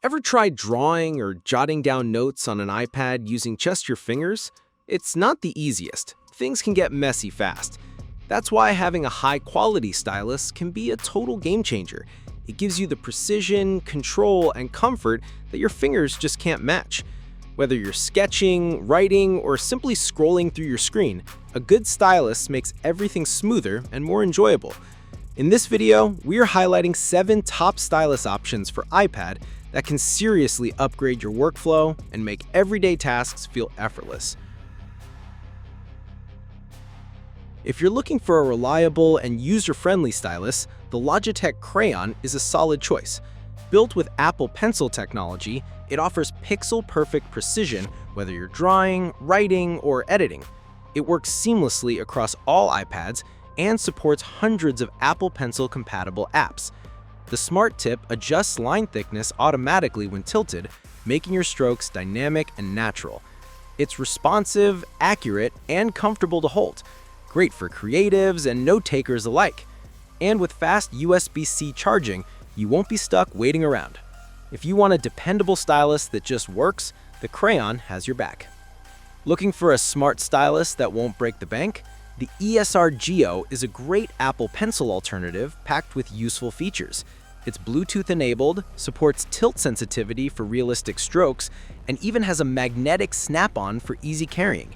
Ever tried drawing or jotting down notes on an iPad using just your fingers? It's not the easiest. Things can get messy fast. That's why having a high-quality stylus can be a total game changer. It gives you the precision, control, and comfort that your fingers just can't match. Whether you're sketching, writing, or simply scrolling through your screen, a good stylus makes everything smoother and more enjoyable. In this video, we're highlighting 7 top stylus options for iPad that can seriously upgrade your workflow and make everyday tasks feel effortless. If you're looking for a reliable and user-friendly stylus, the Logitech Crayon is a solid choice. Built with Apple Pencil technology, it offers pixel-perfect precision whether you're drawing, writing, or editing. It works seamlessly across all iPads and supports hundreds of Apple Pencil-compatible apps. The Smart Tip adjusts line thickness automatically when tilted, making your strokes dynamic and natural. It's responsive, accurate, and comfortable to hold. Great for creatives and note-takers alike. And with fast USB-C charging, you won't be stuck waiting around. If you want a dependable stylus that just works, the Crayon has your back. Looking for a smart stylus that won't break the bank? The ESR Geo is a great Apple Pencil alternative packed with useful features. It's Bluetooth-enabled, supports tilt sensitivity for realistic strokes, and even has a magnetic snap-on for easy carrying.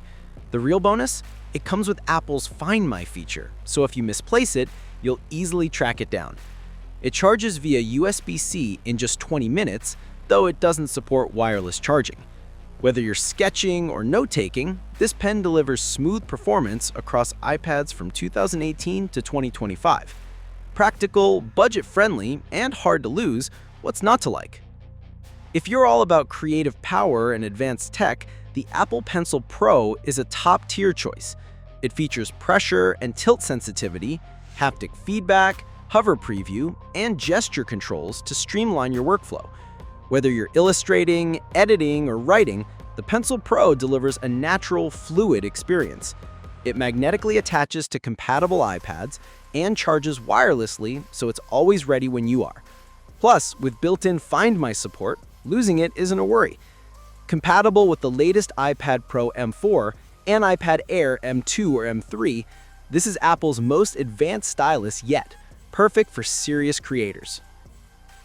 The real bonus? It comes with Apple's Find My feature, so if you misplace it, you'll easily track it down. It charges via USB-C in just 20 minutes, though it doesn't support wireless charging. Whether you're sketching or note-taking, this pen delivers smooth performance across iPads from 2018 to 2025. Practical, budget-friendly, and hard to lose, what's not to like? If you're all about creative power and advanced tech, the Apple Pencil Pro is a top-tier choice. It features pressure and tilt sensitivity, haptic feedback, hover preview, and gesture controls to streamline your workflow. Whether you're illustrating, editing, or writing, the Pencil Pro delivers a natural, fluid experience. It magnetically attaches to compatible iPads and charges wirelessly, so it's always ready when you are. Plus, with built-in Find My support, losing it isn't a worry. Compatible with the latest iPad Pro M4 and iPad Air M2 or M3, this is Apple's most advanced stylus yet, perfect for serious creators.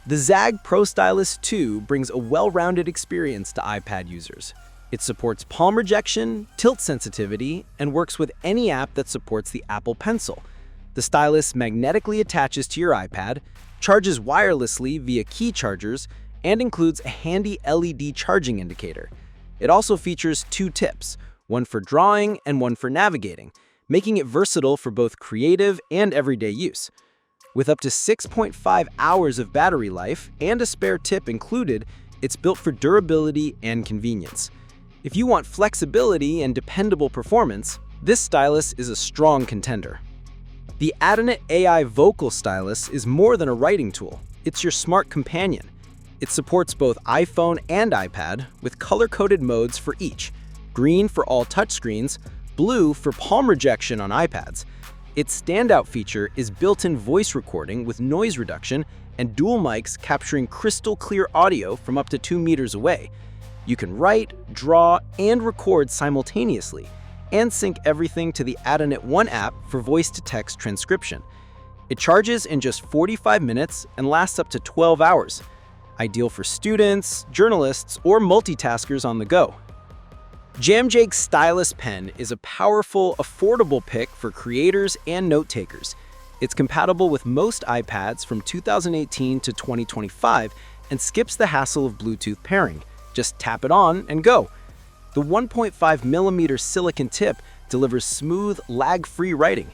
The ZAGG Pro Stylus 2 brings a well-rounded experience to iPad users. It supports palm rejection, tilt sensitivity, and works with any app that supports the Apple Pencil. The stylus magnetically attaches to your iPad, charges wirelessly via key chargers, and includes a handy LED charging indicator. It also features 2 tips, one for drawing and one for navigating, making it versatile for both creative and everyday use. With up to 6.5 hours of battery life and a spare tip included, it's built for durability and convenience. If you want flexibility and dependable performance, this stylus is a strong contender. The Adonit AI Vocal stylus is more than a writing tool. It's your smart companion. It supports both iPhone and iPad with color-coded modes for each: green for all touchscreens, blue for palm rejection on iPads. Its standout feature is built-in voice recording with noise reduction and dual mics capturing crystal-clear audio from up to 2 meters away. You can write, draw, and record simultaneously, and sync everything to the Adonit One app for voice-to-text transcription. It charges in just 45 minutes and lasts up to 12 hours. Ideal for students, journalists, or multitaskers on the go. Jamjake Stylus Pen is a powerful, affordable pick for creators and note-takers. It's compatible with most iPads from 2018 to 2025 and skips the hassle of Bluetooth pairing. Just tap it on and go. The 1.5mm silicon tip delivers smooth, lag-free writing,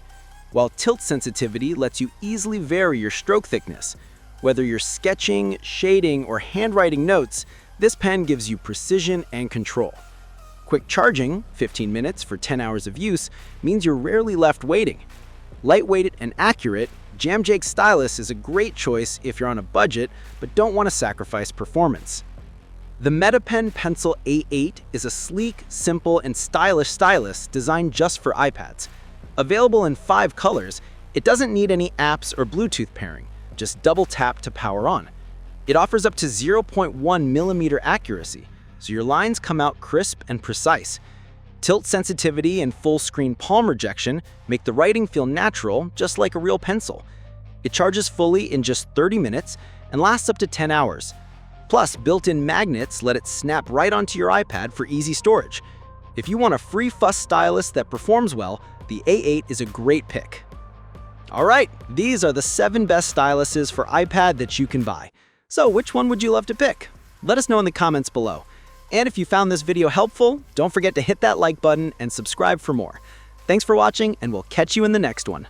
while tilt sensitivity lets you easily vary your stroke thickness. Whether you're sketching, shading, or handwriting notes, this pen gives you precision and control. Quick charging, 15 minutes for 10 hours of use, means you're rarely left waiting. Lightweight and accurate, Jamjake Stylus is a great choice if you're on a budget but don't want to sacrifice performance. The Metapen Pencil A8 is a sleek, simple, and stylish stylus designed just for iPads. Available in 5 colors, it doesn't need any apps or Bluetooth pairing. Just double tap to power on. It offers up to 0.1 millimeter accuracy, so your lines come out crisp and precise. Tilt sensitivity and full screen palm rejection make the writing feel natural, just like a real pencil. It charges fully in just 30 minutes and lasts up to 10 hours. Plus, built-in magnets let it snap right onto your iPad for easy storage. If you want a free fuss stylus that performs well, the A8 is a great pick. Alright, these are the 7 best styluses for iPad that you can buy. So which one would you love to pick? Let us know in the comments below. And if you found this video helpful, don't forget to hit that like button and subscribe for more. Thanks for watching, and we'll catch you in the next one.